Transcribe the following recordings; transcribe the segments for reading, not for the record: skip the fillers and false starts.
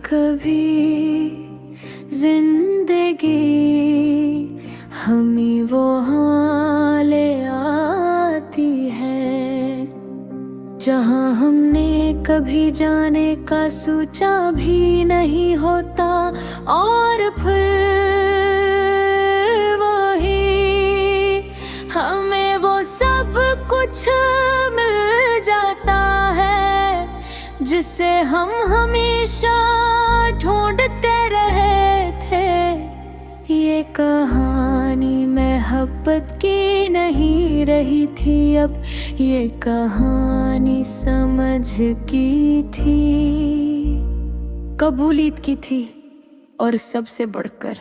कभी जिंदगी हमें वो हाले आती है जहाँ हमने कभी जाने का सोचा भी नहीं होता, और फिर वही हमें वो सब कुछ मिल जाता है जिसे हम हमेशा ढूंढते रहे थे। ये कहानी मोहब्बत की नहीं रही थी, अब ये कहानी समझ की थी, कबूलियत की थी, और सबसे बढ़कर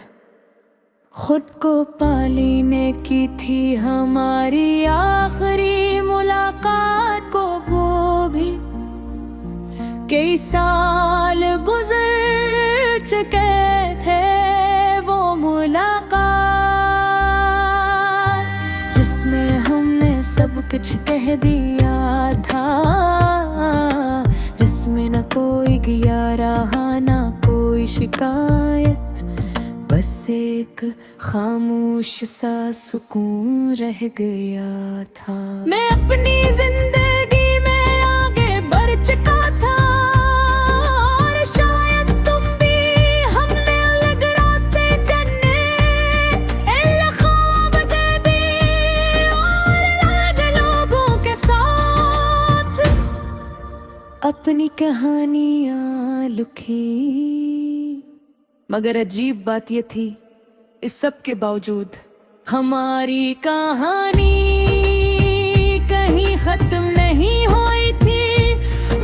खुद को पालीने की थी। हमारी आखिरी मुलाकात को वो भी कई साल गुजर चुके थे। वो मुलाकात जिसमें हमने सब कुछ कह दिया था, जिसमें न कोई गया रहा न कोई शिकायत, बस एक खामोश सा सुकून रह गया था। मैं अपनी जिंदगी में आगे बढ़ चुका था, और शायद तुम भी हमने अलग रास्ते चुने, अलग ख्वाब दे भी और अलग लोगों के साथ अपनी कहानियां लिखी। मगर अजीब बात ये थी, इस सब के बावजूद हमारी कहानी कहीं खत्म नहीं हुई थी।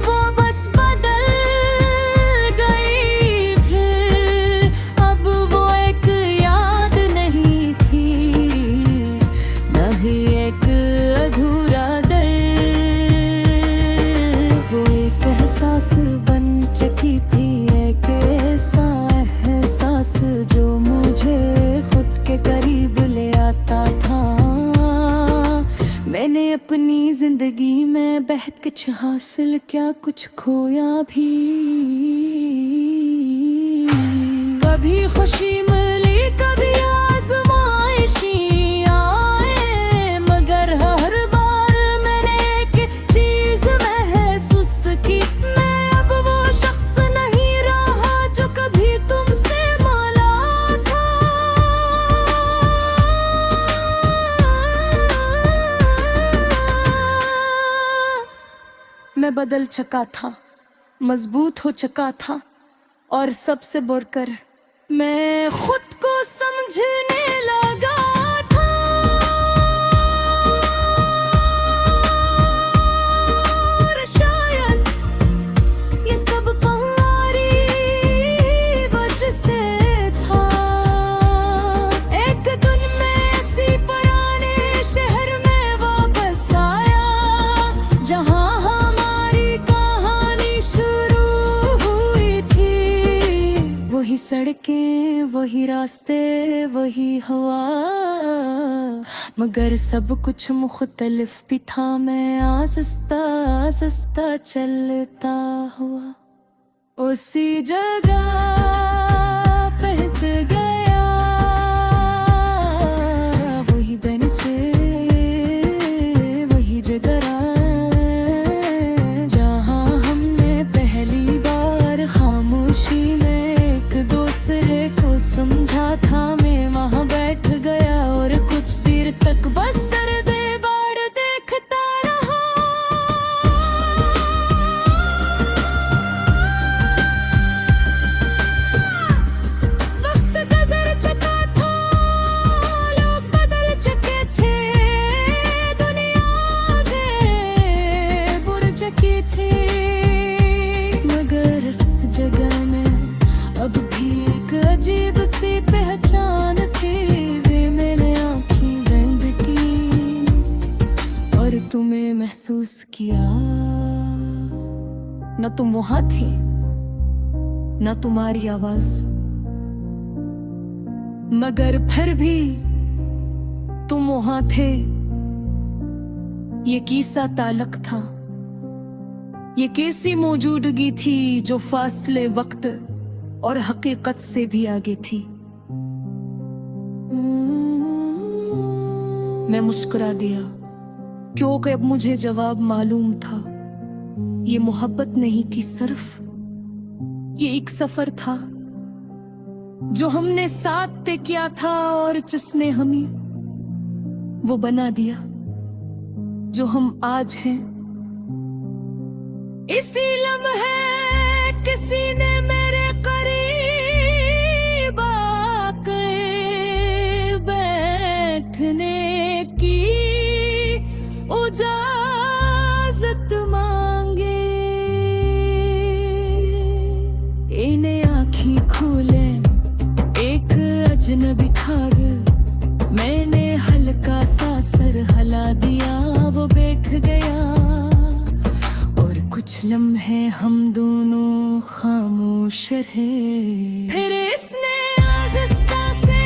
वो बस बदल गई फिर, अब वो एक याद नहीं थी, नहीं एक अधूरा दर्द, वो एक एहसास बन चुकी थी, एक ऐसा एहसास जो मुझे खुद के करीब ले आता था। मैंने अपनी जिंदगी में बहुत कुछ हासिल किया, कुछ खोया भी, कभी खुशी मिली कभी आज़माइशी आए, मगर हर बार मैंने एक चीज महसूस की, मैं अब वो शख्स नहीं रहा जो कभी तुमसे मिला था। मैं बदल चुका था, मजबूत हो चुका था, और सबसे बढ़कर मैं खुद को समझने लगा था। और शायद ये सब तुम्हारी वजह से था। एक दिन मैं ऐसी पुराने शहर में वापस आया, जहाँ हमारी कहानी शुरू हुई थी। वही सड़कें, वही रास्ते, वही हवा, मगर सब कुछ मुख्तलिफ भी था। मैं आहिस्ता आहिस्ता चलता हुआ उसी जगह पहुंच गया, वही बेंचे, वही जगह जहाँ हमने पहली बार खामोशी में एक दूसरे को समझा था। मैं वहाँ बैठ गया और कुछ देर तक बस सर्दे बाढ़ देखता रहा। वक्त गुजर चुका था, लोग बदल चुके थे, दुनिया आगे बढ़ चुकी थी, मगर इस जगह में अब भी एक अजीब सी पहचान थी। वे मैंने आँखें बंद की और तुम्हें महसूस किया। न तुम वहां थी, न तुम्हारी आवाज, मगर फिर भी तुम वहां थे। ये कैसा ताल्लुक था, ये कैसी मौजूदगी थी जो फासले वक्त और हकीकत से भी आगे थी। मैं मुस्कुरा दिया क्योंकि अब मुझे जवाब मालूम था। ये मोहब्बत नहीं थी सिर्फ, ये एक सफर था जो हमने साथ तय किया था और जिसने हमें वो बना दिया जो हम आज हैं। इसी लम्हे किसी ने मेरे करीब आके बैठने की इजाजत मांगे। इन्हें आँखी खोले एक अजनबी खाग, मैंने हल्का सा सर हिला दिया, वो बैठ गया और कुछ लम्हे हम दोनों खामोश रहे। फिर इसने आहिस्ता से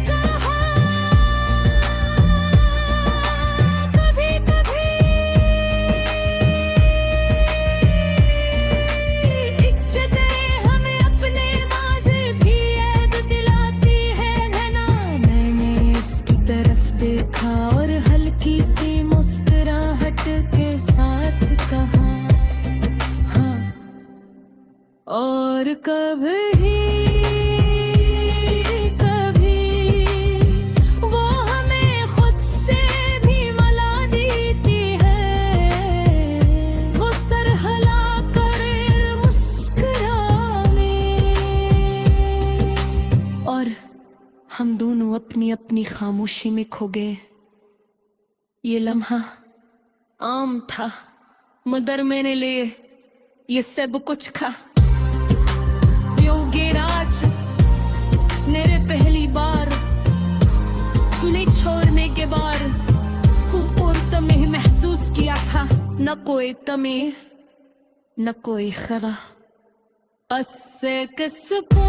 कहा, कभी कभी एक जगह हमें अपने माज़ी भी याद दिलाती है ना। मैंने इसकी तरफ देखा और हल्की सी मुस्कुराहट के साथ कहा, हाँ। और कभी वो हमें खुद से भी मिला देती है, वो सर हिला कर मुस्कुराने। और हम दोनों अपनी अपनी खामोशी में खो गए। ये लम्हा आम था मगर मैंने लिए ये सब कुछ खा। योगेराज मेरे पहली बार तूने छोड़ने के बाद खुद और तुम्हें महसूस किया था, न कोई कमी न कोई खरा, बस किसको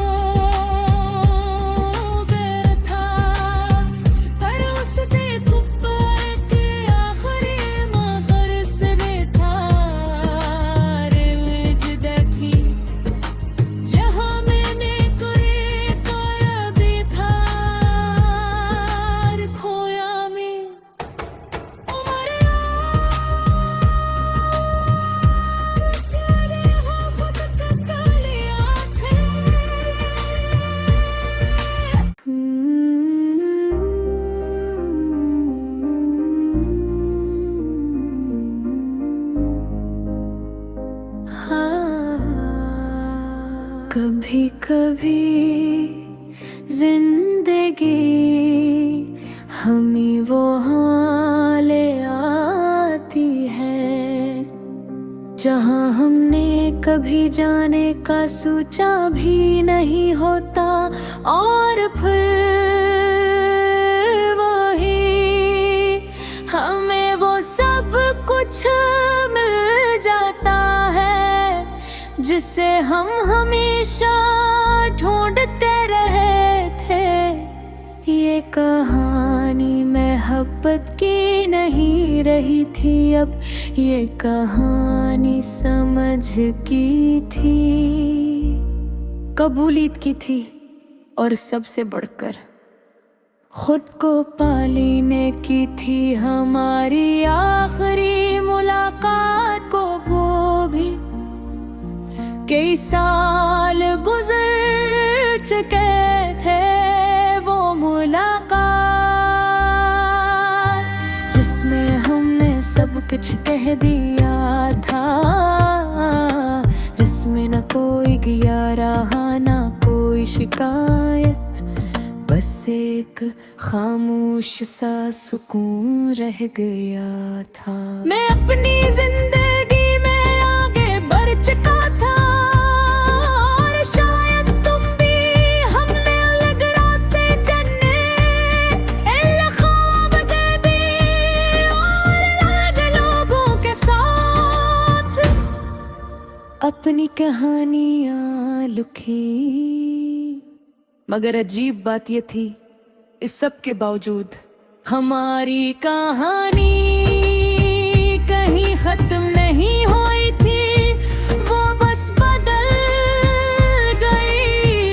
कभी कभी जिंदगी हमें वो हाल आती है जहाँ हमने कभी जाने का सोचा भी नहीं होता, और फिर वही हमें वो सब कुछ मिल जाता है जिसे हम हमेशा ढूंढते रहे थे। ये कहानी मोहब्बत की नहीं रही थी, अब ये कहानी समझ की थी, कबूलियत की थी, और सबसे बढ़कर खुद को पालने की थी। हमारी आखिरी मुलाकात को वो भी कई साल गुजर चुके थे। वो मुलाकात जिसमें हमने सब कुछ कह दिया था, जिसमें न कोई गया रहा न कोई शिकायत, बस एक खामोश सा सुकून रह गया था। मैं अपनी जिंदगी में आगे बढ़ चुका था, और शायद तुम भी हमने अलग रास्ते चुने, अलग ख्वाब देखे और अलग लोगों के साथ अपनी कहानियाँ लिखी। मगर अजीब बात ये थी, इस सब के बावजूद हमारी कहानी कहीं खत्म नहीं हुई थी, वो बस बदल गई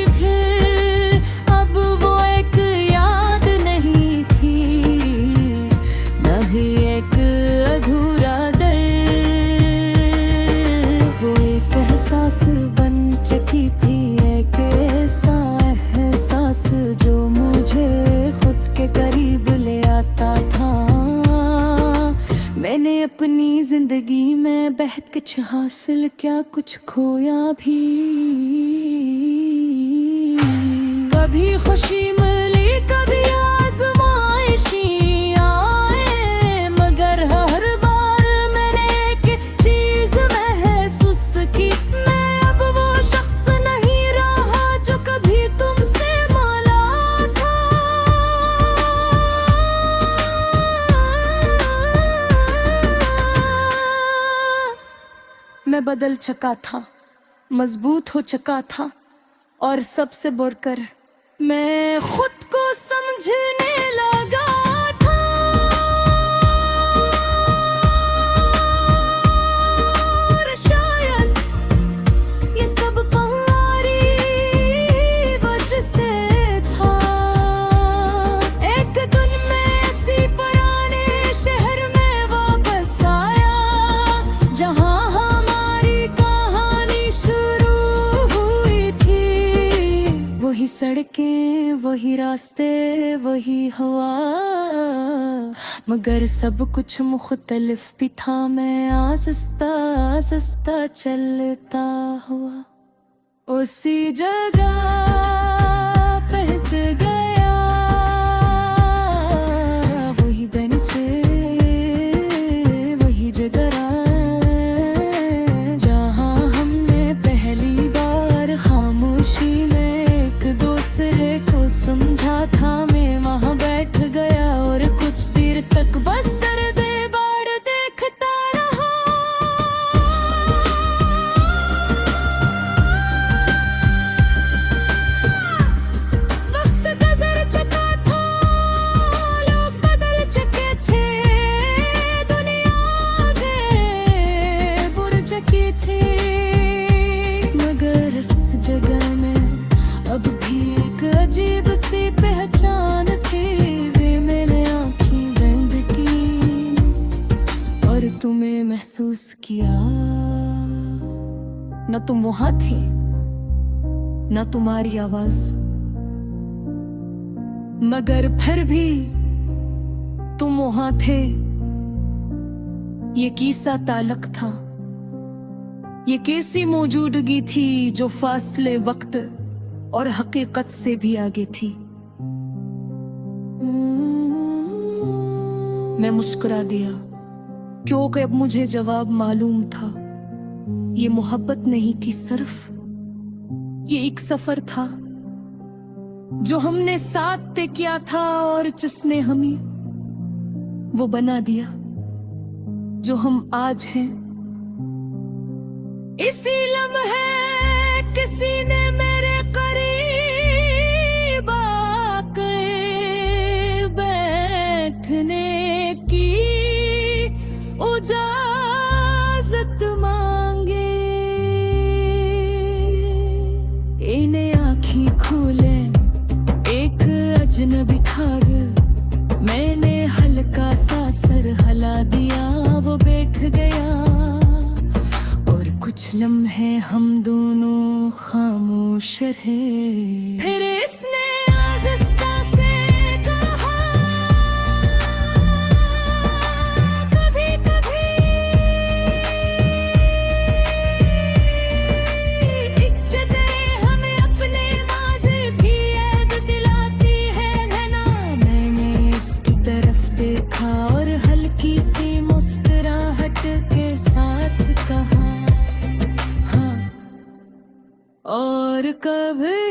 जो मुझे खुद के करीब ले आता था। मैंने अपनी जिंदगी में बहुत कुछ हासिल क्या, कुछ खोया भी। कभी खुशी मिली कभी आज़माइशी आए, मगर हर बार मैंने एक चीज महसूस की, मैं अब वो शख्स नहीं रहा जो कभी तुमसे मिला था। मैं बदल चुका था, मजबूत हो चुका था, और सबसे बढ़कर मैं खुद को समझने लगा था। और शायद ये सब तुम्हारी वजह से था। एक दिन मैं ऐसी पुराने शहर में वापस आया, जहां हमारी कहानी शुरू हुई थी। वही सड़कें, वही रास्ते, वही हवा, मगर सब कुछ मुख्तलिफ भी था। मैं आहिस्ता आहिस्ता चलता हुआ उसी जगह पहुंच गया। वही बेंचे, वही जगह जहां हमने पहली बार खामोशी में एक दूसरे को समझा था। मैं वहां बैठ गया और कुछ देर तक बस सर्दे बाड़ देखता रहा। वक्त गुजर चुका था, लोग बदल चुके थे, दुनिया आगे बढ़ चुकी थी, मगर इस जगह में अब भी एक अजीब सी पहचान थी। वे मैंने आंखें बंद की और तुम्हें महसूस किया। न तुम वहां थी, न तुम्हारी आवाज, मगर फिर भी तुम वहां थे। ये कैसा ताल्लुक था, ये कैसी मौजूदगी थी जो फासले वक्त और हकीकत से भी आगे थी। मैं मुस्कुरा दिया, क्योंकि अब मुझे जवाब मालूम था। ये मोहब्बत नहीं थी सिर्फ, ये एक सफर था जो हमने साथ तय किया था, और जिसने हमें वो बना दिया जो हम आज हैं। इसी लम्हे किसी ने मेरे करीब आके बैठने की इजाजत मांगे। इन्हें आँखें खोले एक अजनबी खाग, मैंने हल्का सा सर हिला दिया। वो बैठ गया और कुछ लम्हे हम दोनों खामोश रहे। फिर इसने आहिस्ता से कहा, कभी कभी इज्जतें हमें अपने माज़ी भी याद दिलाती है ना। मैंने इसकी तरफ देखा और हल्की सी मुस्कुराहट के साथ कहा, हाँ, और कभी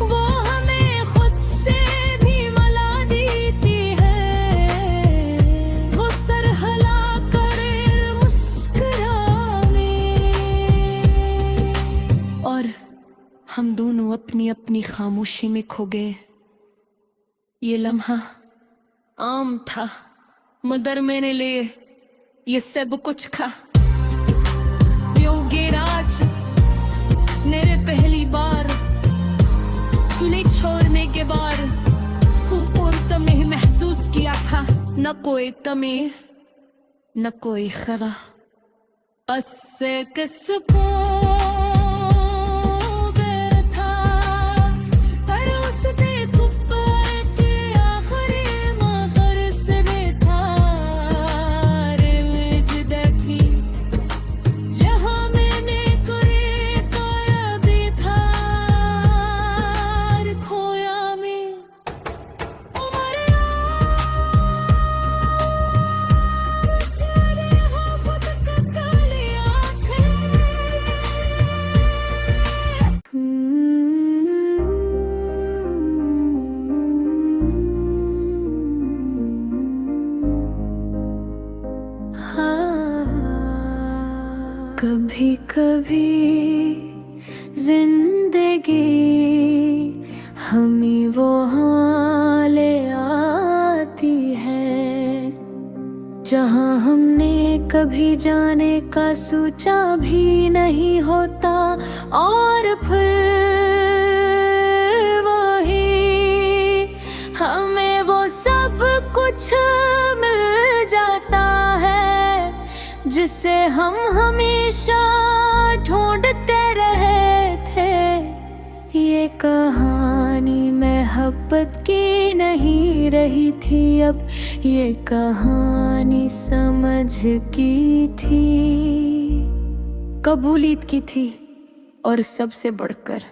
वो हमें खुद से भी मिला देती है। वो सर हिला कर मुस्कुराने, और हम दोनों अपनी अपनी खामोशी में खो गए। ये लम्हा आम था, मगर मैंने लिए ये सब कुछ खा। योगेराज मेरे पहली बार तूने छोड़ने के बाद खुद और तुम्हें महसूस किया था। न कोई कमी न कोई खरा, बस एक सुकून कभी जिंदगी हमें वो हाल आती है जहाँ हमने कभी जाने का सोचा भी नहीं होता, और फिर वही हमें वो सब कुछ मिल जाता है जिसे हम हमेशा ढूंढते रहे थे। ये कहानी मोहब्बत की नहीं रही थी, अब ये कहानी समझ की थी, कबूलियत की थी, और सबसे बढ़कर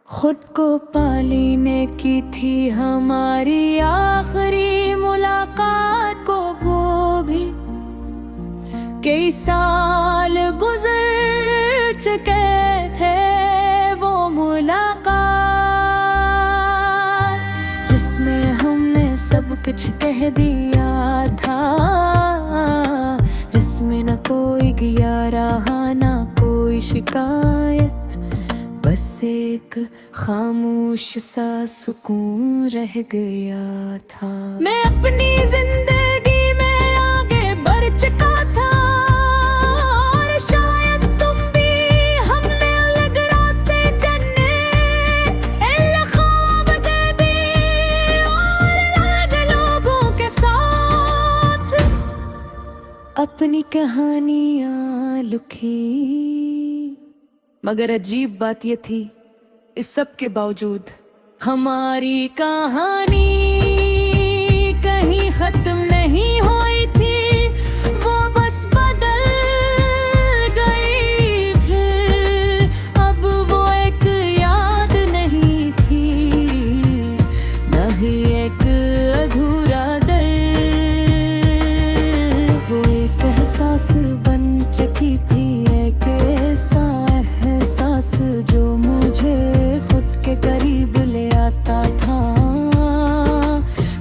खुद को पालने की थी। हमारी आखिरी मुलाकात को वो भी कई साल गुजर चुके थे। वो मुलाकात जिसमें हमने सब कुछ कह दिया था, जिसमें न कोई गया रहा न कोई शिकायत, बस एक खामोश सा सुकून रह गया था। मैं अपनी जिंदगी में आगे बढ़ चुका था, और शायद तुम भी हमने अलग रास्ते चुने, अलग ख्वाब दे भी और अलग लोगों के साथ अपनी कहानियां लिखी। मगर अजीब बात ये थी, इस सब के बावजूद हमारी कहानी कहीं खत्म नहीं हुई थी। वो बस बदल गई फिर, अब वो एक याद नहीं थी, नहीं एक अधूरा दर्द, वो एक एहसास बन चुकी थी, एक ऐसा एहसास जो मुझे खुद के करीब ले आता था।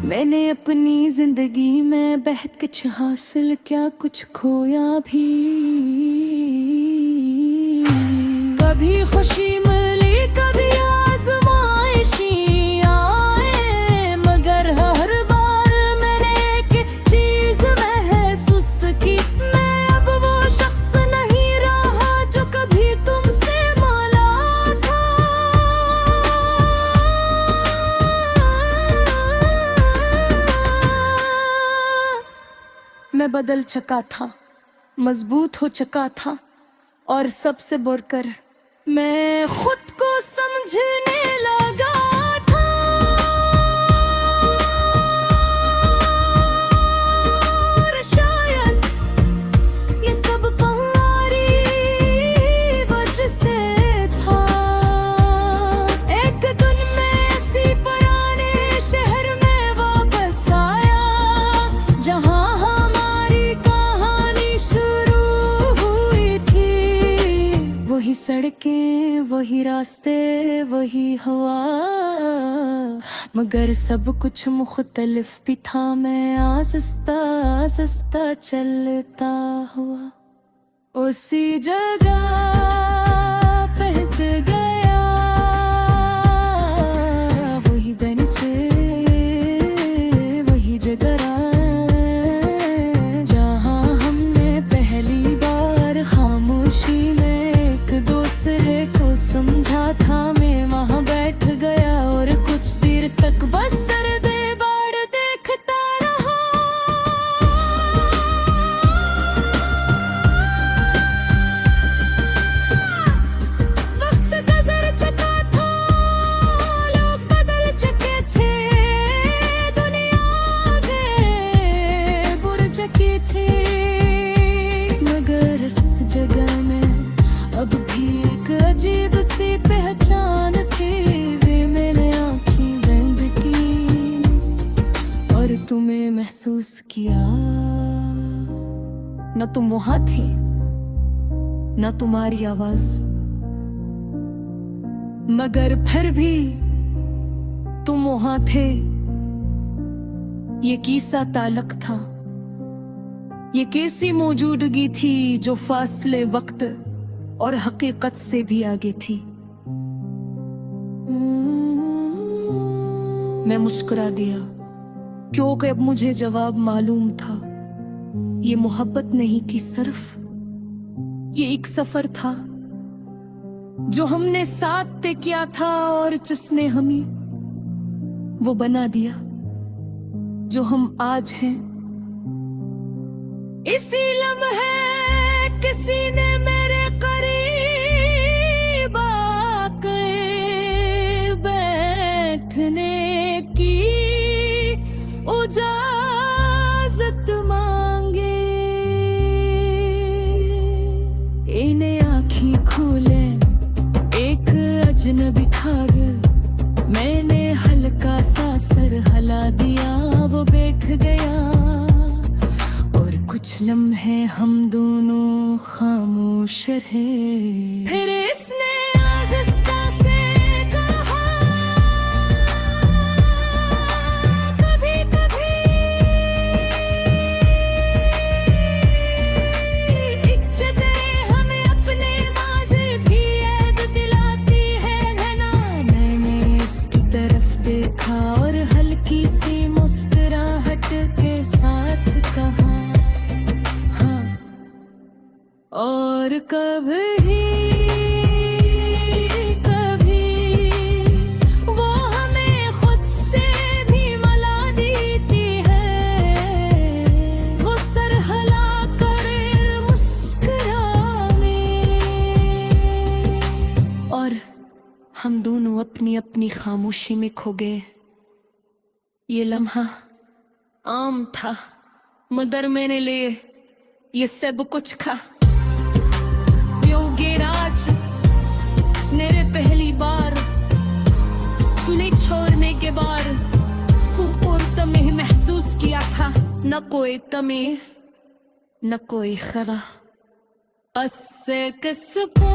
मैंने अपनी जिंदगी में बहुत कुछ हासिल किया, कुछ खोया भी, कभी खुशी मिली कभी आज़माइशी आए, मगर हर बार मैंने एक चीज महसूस की, मैं अब वो शख्स नहीं रहा जो कभी तुमसे मिला था। मैं बदल चुका था, मजबूत हो चुका था, और सबसे बढ़कर मैं खुद को समझने लगा था। और शायद ये सब तुम्हारी वजह से था। एक दिन मैं ऐसी पुराने शहर में वापस आया, जहां हमारी कहानी शुरू हुई थी। वही सड़कें, वही रास्ते, वही हवा, मगर सब कुछ मुख्तलिफ भी था। मैं आहिस्ता आहिस्ता चलता हुआ उसी जगह पहुंच गया, वही बेंचे, वही जगह जहां हमने पहली बार खामोशी में एक दूसरे को समझा था। मैं वहां बैठ गया और कुछ देर तक बस सर्दे बाढ़ देखता रहा। वक्त गुजर चुका था, लोग बदल चुके थे, दुनिया आगे बढ़ चुकी थी, मगर इस जगह में अब भी एक अजीब सी पहचान थी। वे मैंने आँखें बंद की और तुम्हें महसूस किया। न तुम वहां थी, न तुम्हारी आवाज, मगर फिर भी तुम वहां थे। ये कैसा ताल्लुक था, ये कैसी मौजूदगी थी जो फासले वक्त और हकीकत से भी आगे थी। मैं मुस्कुरा दिया क्योंकि अब मुझे जवाब मालूम था। ये मोहब्बत नहीं थी सिर्फ, ये एक सफर था जो हमने साथ तय किया था और जिसने हमें वो बना दिया जो हम आज हैं। इसी लम्हे किसी ने मेरे करीब आके बैठने की इजाजत मांगे। इन्हें आँखें खोले एक अजनबी था गया, मैंने हल्का सा सर हिला दिया, वो बैठ गया और कुछ लम्हे हम दोनों खामोश रहे। फिर इसने आहिस्ता से कहा, कभी कभी इज्जतें हमें अपने माज़ी भी याद दिलाती है ना। मैंने इसकी तरफ देखा और हल्की सी मुस्कुराहट के साथ कहा, और कभी कभी वो हमें खुद से भी मिला देती है। वो सर हिला कर मुस्कुराए और हम दोनों अपनी अपनी खामोशी में खो गए। ये लम्हा आम था मगर मैंने लिए ये सब कुछ खा। राज मेरे पहली बार तूने छोड़ने के बाद और तुम्हें महसूस किया था, न कोई कमी न कोई खरा, बस किसको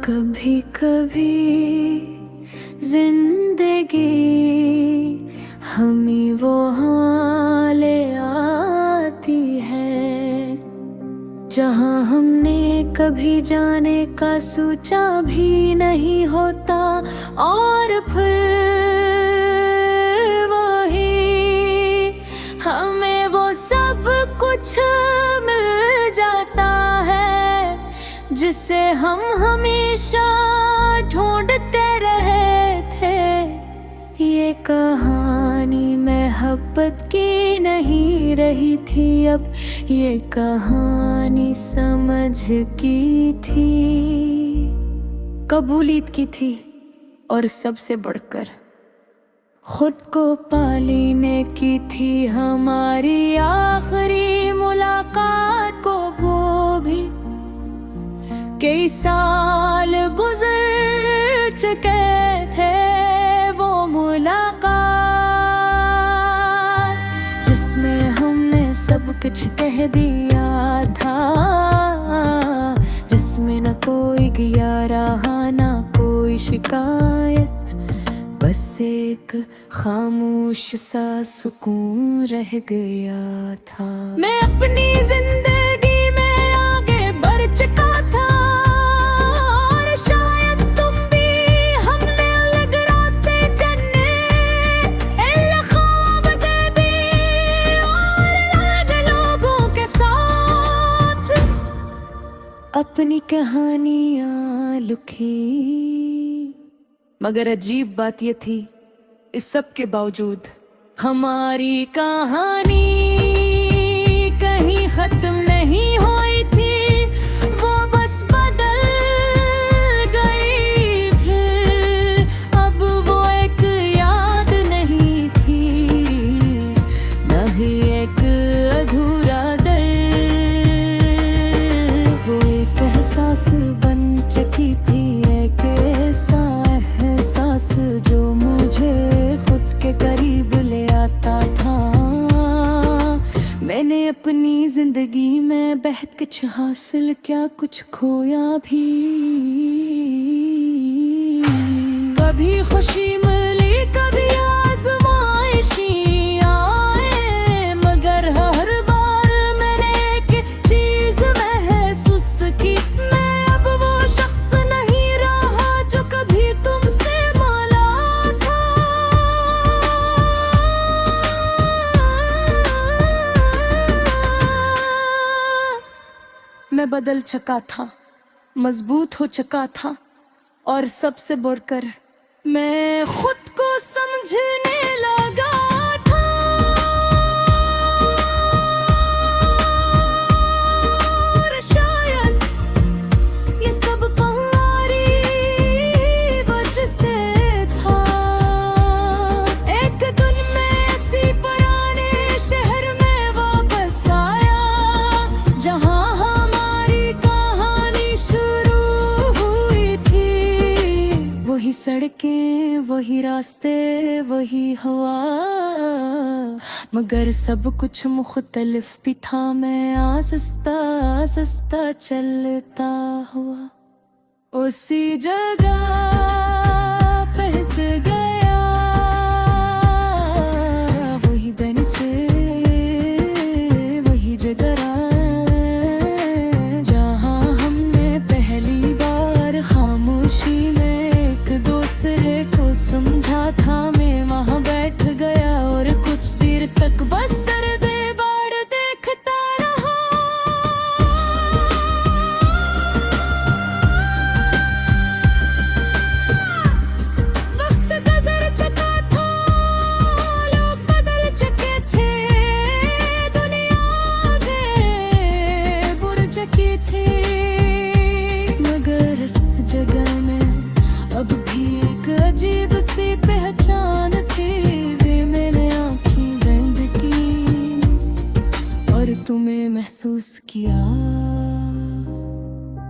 कभी कभी जिंदगी हमें वो हाल आती है जहाँ हमने कभी जाने का सोचा भी नहीं होता, और फिर वही हमें वो सब कुछ मिल जाता है जिसे हम हमेशा ढूंढते रहे थे। ये कहानी मोहब्बत की नहीं रही थी, अब ये कहानी समझ की थी, कबूलियत की थी, और सबसे बढ़कर खुद को पालने की थी। हमारी आखिरी मुलाकात को वो भी कई साल गुजर चुके थे। वो मुलाकात जिसमें हमने सब कुछ कह दिया था, जिसमें न कोई गया रहा न कोई शिकायत, बस एक खामोश सा सुकून रह गया था। मैं अपनी जिंदगी में आगे बढ़ चुका था, अपनी कहानियाँ लिखी। मगर अजीब बात ये थी, इस सब के बावजूद हमारी कहानी कहीं खत्म नहीं हुई थी। वो बस बदल गई फिर, अब वो एक याद अपनी जिंदगी में बहुत कुछ हासिल क्या कुछ खोया भी। कभी खुशी मिली कभी आजमाइशी आए, मगर हर बार मैंने एक चीज महसूस की, मैं अब वो शख्स नहीं रहा जो कभी तुमसे मिला था। मैं बदल चुका था, मजबूत हो चुका था, और सबसे बढ़कर मैं खुद को समझने लगा था। और शायद ये सब तुम्हारी वजह से था। एक दिन मैं ऐसी पुराने शहर में वापस आया, जहां हमारी कहानी शुरू हुई थी। वही सड़कें, वही रास्ते, वही हवा, मगर सब कुछ मुख्तलिफ भी था। मैं आहिस्ता आहिस्ता चलता हुआ उसी जगह पहुंच गया। वही बेंचे, वही जगह जहां हमने पहली बार खामोशी में एक दूसरे को समझा था। मैं वहां बैठ गया और कुछ देर तक बस सर्दे बाड़ देखता रहा। वक्त गुजर चुका था, लोग बदल चुके थे, दुनिया आगे बढ़ चुकी थी, मगर इस जगह में अब भी एक अजीब सी पहचान थी। वे मैंने आंखें बंद की और तुम्हें महसूस किया।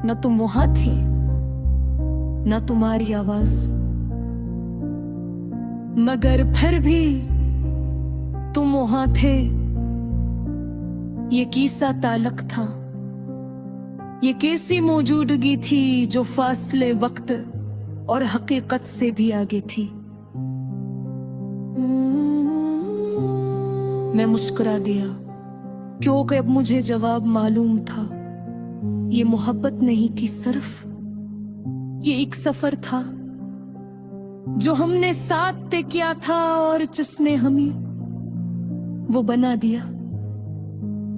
न तुम वहां थी, न तुम्हारी आवाज, मगर फिर भी तुम वहां थे। ये कैसा ताल्लुक था, ये कैसी मौजूदगी थी जो फासले वक्त और हकीकत से भी आगे थी। मैं मुस्कुरा दिया, क्योंकि अब मुझे जवाब मालूम था। ये मोहब्बत नहीं थी सिर्फ, ये एक सफर था जो हमने साथ तय किया था, और जिसने हमें वो बना दिया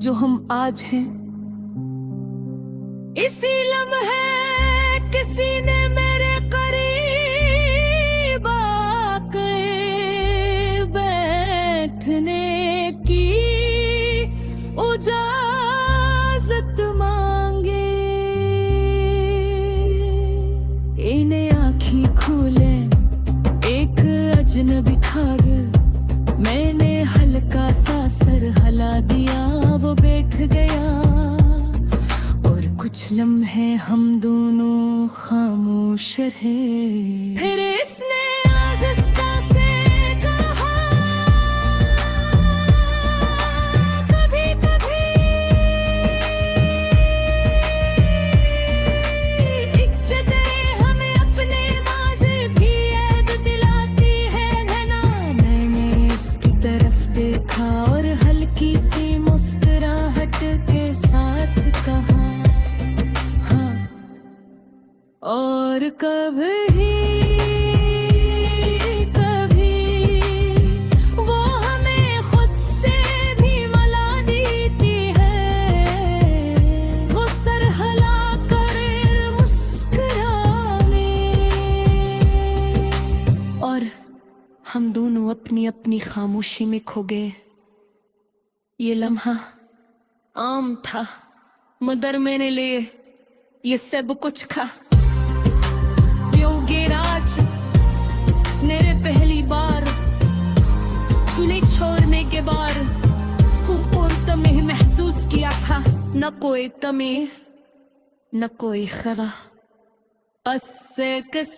जो हम आज हैं। इसी लम्हे किसी ने मेरे करीब आके बैठने की इजाजत मांगे। इन्हें आँखें खोले एक अजनबी खाग, मैंने हल्का सा सर हिला दिया। वो बैठ गया और कुछ लम्हे हम दोनों खामोश रहे। फिर इसने आहिस्ता से कहा, कभी कभी एक जगह हमें अपने माज़ी भी याद दिलाती है ना। मैंने इसकी तरफ देखा और हल्की सी मुस्कुराहट के साथ कहा, हाँ। और कभी वो हमें खुद से भी मिला देती है। वो सर हिला कर मुस्कुराए और हम दोनों अपनी अपनी खामोशी में खो गए। ये लम्हा आम था, मगर मैंने लिए ये सब कुछ खा। राज मेरे पहली बार तूने छोड़ने के बाद खूब तुम्हें महसूस किया था। न कोई कमी न कोई खरा, बस किस